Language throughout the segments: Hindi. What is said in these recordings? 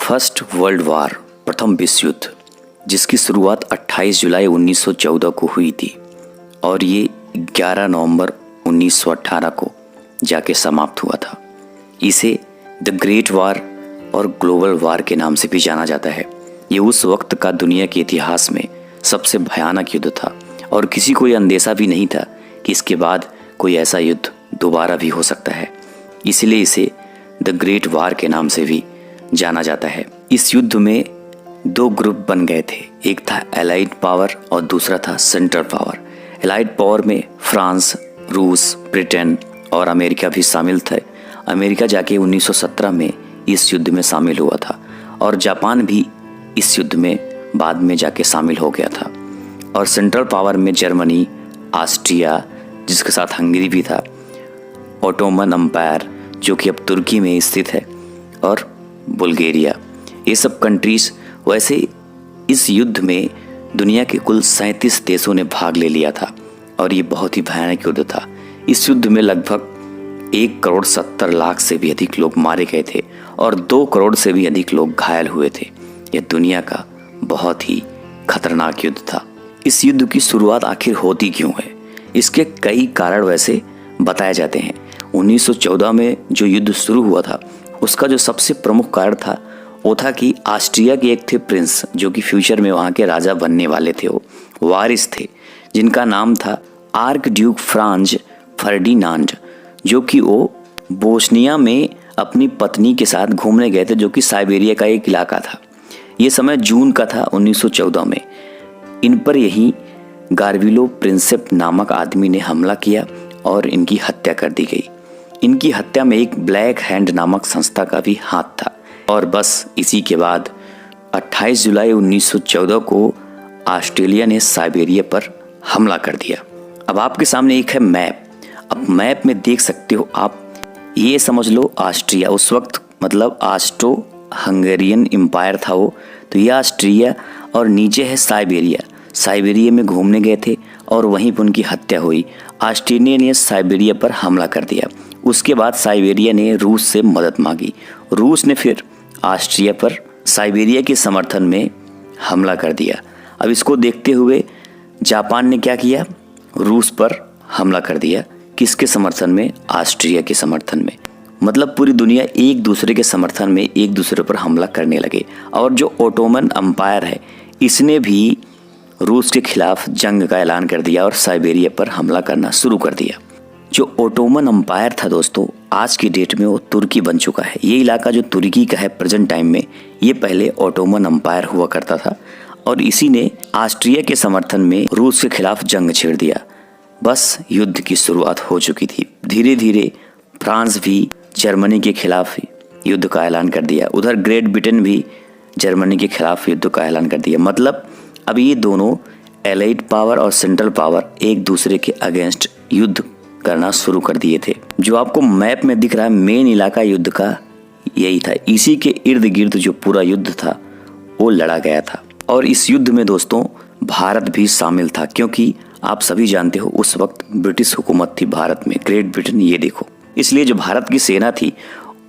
फर्स्ट वर्ल्ड वार, प्रथम विश्व युद्ध, जिसकी शुरुआत 28 जुलाई 1914 को हुई थी और ये 11 नवंबर 1918 को जाके समाप्त हुआ था। इसे द ग्रेट वार और ग्लोबल वार के नाम से भी जाना जाता है। ये उस वक्त का दुनिया के इतिहास में सबसे भयानक युद्ध था और किसी को यह अंदेशा भी नहीं था कि इसके बाद कोई ऐसा युद्ध दोबारा भी हो सकता है। इसलिए इसे द ग्रेट वार के नाम से भी जाना जाता है। इस युद्ध में दो ग्रुप बन गए थे, एक था एलाइड पावर और दूसरा था सेंट्रल पावर। एलाइड पावर में फ्रांस, रूस, ब्रिटेन और अमेरिका भी शामिल थे। अमेरिका जाके 1917 में इस युद्ध में शामिल हुआ था और जापान भी इस युद्ध में बाद में जाके शामिल हो गया था। और सेंट्रल पावर में जर्मनी, ऑस्ट्रिया, जिसके साथ हंगरी भी था, ओटोमन एम्पायर जो कि अब तुर्की में स्थित है, और बुल्गारिया, ये सब कंट्रीज। वैसे इस युद्ध में दुनिया के कुल 37 देशों ने भाग ले लिया था और ये बहुत ही भयानक युद्ध था। इस युद्ध में लगभग 1,70,00,000 से भी अधिक लोग मारे गए थे और 2 करोड़ से भी अधिक लोग घायल हुए थे। यह दुनिया का बहुत ही खतरनाक युद्ध था। इस युद्ध की शुरुआत आखिर होती क्यों है? इसके कई कारण वैसे बताए जाते हैं। 1914 में जो युद्ध शुरू हुआ था उसका जो सबसे प्रमुख कारण था वो था कि ऑस्ट्रिया के एक थे प्रिंस, जो कि फ्यूचर में वहाँ के राजा बनने वाले थे, वो वारिस थे, जिनका नाम था आर्क ड्यूक फ्रांज फर्डिनांड, जो कि वो बोस्निया में अपनी पत्नी के साथ घूमने गए थे, जो कि साइबेरिया का एक इलाका था। ये समय जून का था 1914 में। इन पर यही गार्विलो प्रिंसेप नामक आदमी ने हमला किया और इनकी हत्या कर दी गई। इनकी हत्या में एक ब्लैक हैंड नामक संस्था का भी हाथ था। और बस इसी के बाद 28 जुलाई 1914 को ऑस्ट्रेलिया ने साइबेरिया पर हमला कर दिया। अब आपके सामने एक है मैप। अब मैप में देख सकते हो आप, ये समझ लो ऑस्ट्रिया उस वक्त मतलब ऑस्ट्रो हंगेरियन एम्पायर था वो, तो ये ऑस्ट्रिया और नीचे है साइबेरिया। साइबेरिया में घूमने गए थे और वहीं पर उनकी हत्या हुई। ऑस्ट्रेलिया ने साइबेरिया पर हमला कर दिया। उसके बाद साइबेरिया ने रूस से मदद मांगी। रूस ने फिर ऑस्ट्रिया पर साइबेरिया के समर्थन में हमला कर दिया। अब इसको देखते हुए जापान ने क्या किया? रूस पर हमला कर दिया। किसके समर्थन में? ऑस्ट्रिया के समर्थन में। मतलब पूरी दुनिया एक दूसरे के समर्थन में एक दूसरे पर हमला करने लगे। और जो ओटोमन एम्पायर है इसने भी रूस के खिलाफ जंग का ऐलान कर दिया और साइबेरिया पर हमला करना शुरू कर दिया। जो ओटोमन एम्पायर था दोस्तों, आज की डेट में वो तुर्की बन चुका है। ये इलाका जो तुर्की का है प्रेजेंट टाइम में, ये पहले ओटोमन एम्पायर हुआ करता था और इसी ने ऑस्ट्रिया के समर्थन में रूस के खिलाफ जंग छेड़ दिया। बस युद्ध की शुरुआत हो चुकी थी। धीरे धीरे फ्रांस भी जर्मनी के खिलाफ युद्ध का ऐलान कर दिया। उधर ग्रेट ब्रिटेन भी जर्मनी के खिलाफ युद्ध का ऐलान कर दिया। मतलब अब ये दोनों एलाइड पावर और सेंट्रल पावर एक दूसरे के अगेंस्ट युद्ध करना शुरू कर दिए थे। जो आपको मैप में दिख रहा है मेन इलाका युद्ध का यही था। इसी के इर्द गिर्द जो पूरा युद्ध था वो लड़ा गया था। और इस युद्ध में दोस्तों भारत भी शामिल था, क्योंकि आप सभी जानते हो उस वक्त ब्रिटिश हुकूमत थी भारत में, ग्रेट ब्रिटेन, ये देखो। इसलिए जो भारत की सेना थी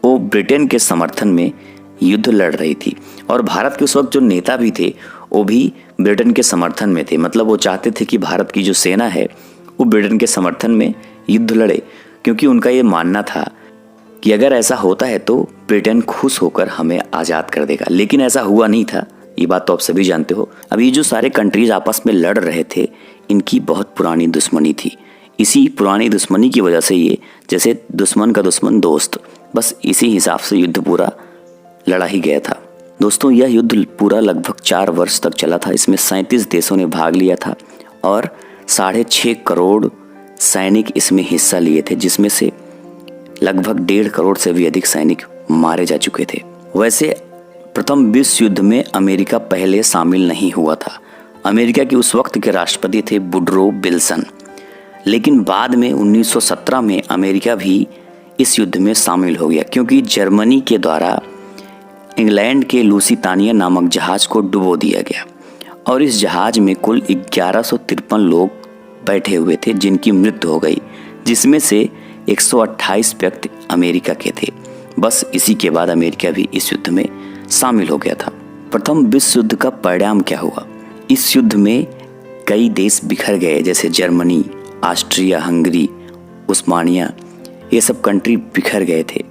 वो ब्रिटेन के समर्थन में युद्ध लड़ रही थी और भारत के उस वक्त जो नेता भी थे वो भी ब्रिटेन के समर्थन में थे। मतलब वो चाहते थे कि भारत की जो सेना है वो ब्रिटेन के समर्थन में युद्ध लड़े, क्योंकि उनका ये मानना था कि अगर ऐसा होता है तो ब्रिटेन खुश होकर हमें आज़ाद कर देगा। लेकिन ऐसा हुआ नहीं था, ये बात तो आप सभी जानते हो। अब ये जो सारे कंट्रीज आपस में लड़ रहे थे इनकी बहुत पुरानी दुश्मनी थी। इसी पुरानी दुश्मनी की वजह से ये जैसे दुश्मन का दुश्मन दोस्त, बस इसी हिसाब से युद्ध पूरा लड़ा ही गया था। दोस्तों यह युद्ध पूरा लगभग 4 वर्ष तक चला था। इसमें 37 देशों ने भाग लिया था और 6.5 करोड़ सैनिक इसमें हिस्सा लिए थे, जिसमें से लगभग 1.5 करोड़ से भी अधिक सैनिक मारे जा चुके थे। वैसे प्रथम विश्व युद्ध में अमेरिका पहले शामिल नहीं हुआ था। अमेरिका के उस वक्त के राष्ट्रपति थे वुडरो विल्सन, लेकिन बाद में 1917 में अमेरिका भी इस युद्ध में शामिल हो गया, क्योंकि जर्मनी के द्वारा इंग्लैंड के लुसितानिया नामक जहाज को डुबो दिया गया और इस जहाज में कुल 1153 लोग बैठे हुए थे जिनकी मृत्यु हो गई, जिसमें से 128 व्यक्ति अमेरिका के थे। बस इसी के बाद अमेरिका भी इस युद्ध में शामिल हो गया था। प्रथम विश्व युद्ध का परिणाम क्या हुआ? इस युद्ध में कई देश बिखर गए, जैसे जर्मनी, ऑस्ट्रिया हंगरी, उस्मानिया, ये सब कंट्री बिखर गए थे।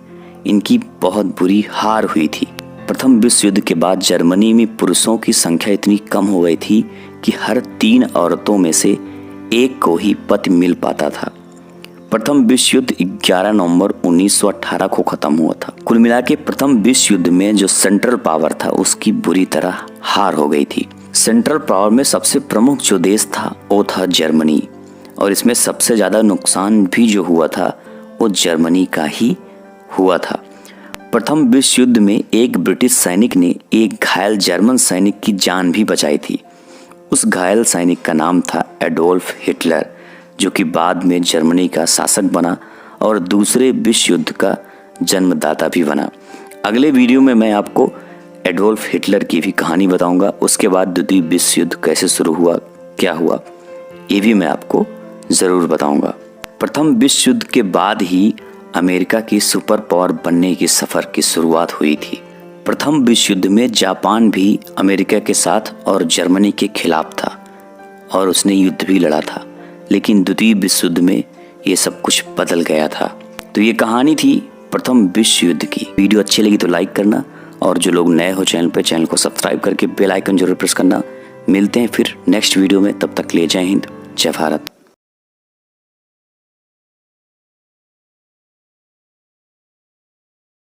इनकी बहुत बुरी हार हुई थी। प्रथम विश्व युद्ध के बाद जर्मनी में पुरुषों की संख्या इतनी कम हो गई थी कि हर 3 औरतों में से एक को ही पति मिल पाता था। प्रथम विश्व युद्ध 11 नवंबर 1918 को खत्म हुआ था। कुल मिला के प्रथम विश्व युद्ध में जो सेंट्रल पावर था उसकी बुरी तरह हार हो गई थी। सेंट्रल पावर में सबसे प्रमुख जो देश था वो था जर्मनी, और इसमें सबसे ज़्यादा नुकसान भी जो हुआ था वो जर्मनी का ही हुआ था। प्रथम विश्व युद्ध में एक ब्रिटिश सैनिक ने एक घायल जर्मन सैनिक की जान भी बचाई थी। उस घायल सैनिक का नाम था एडोल्फ हिटलर, जो कि बाद में जर्मनी का शासक बना और दूसरे विश्व युद्ध का जन्मदाता भी बना। अगले वीडियो में मैं आपको एडोल्फ हिटलर की भी कहानी बताऊंगा। उसके बाद द्वितीय विश्व युद्ध कैसे शुरू हुआ, क्या हुआ, ये भी मैं आपको ज़रूर बताऊंगा। प्रथम विश्व युद्ध के बाद ही अमेरिका की सुपर पावर बनने की सफ़र की शुरुआत हुई थी। प्रथम विश्व युद्ध में जापान भी अमेरिका के साथ और जर्मनी के खिलाफ था और उसने युद्ध भी लड़ा था, लेकिन द्वितीय विश्व युद्ध में ये सब कुछ बदल गया था। तो ये कहानी थी प्रथम विश्व युद्ध की। वीडियो अच्छी लगी तो लाइक करना, और जो लोग नए हो चैनल पे, चैनल को सब्सक्राइब करके बेल आइकन जरूर प्रेस करना। मिलते हैं फिर नेक्स्ट वीडियो में, तब तक के लिए जय हिंद, जय भारत।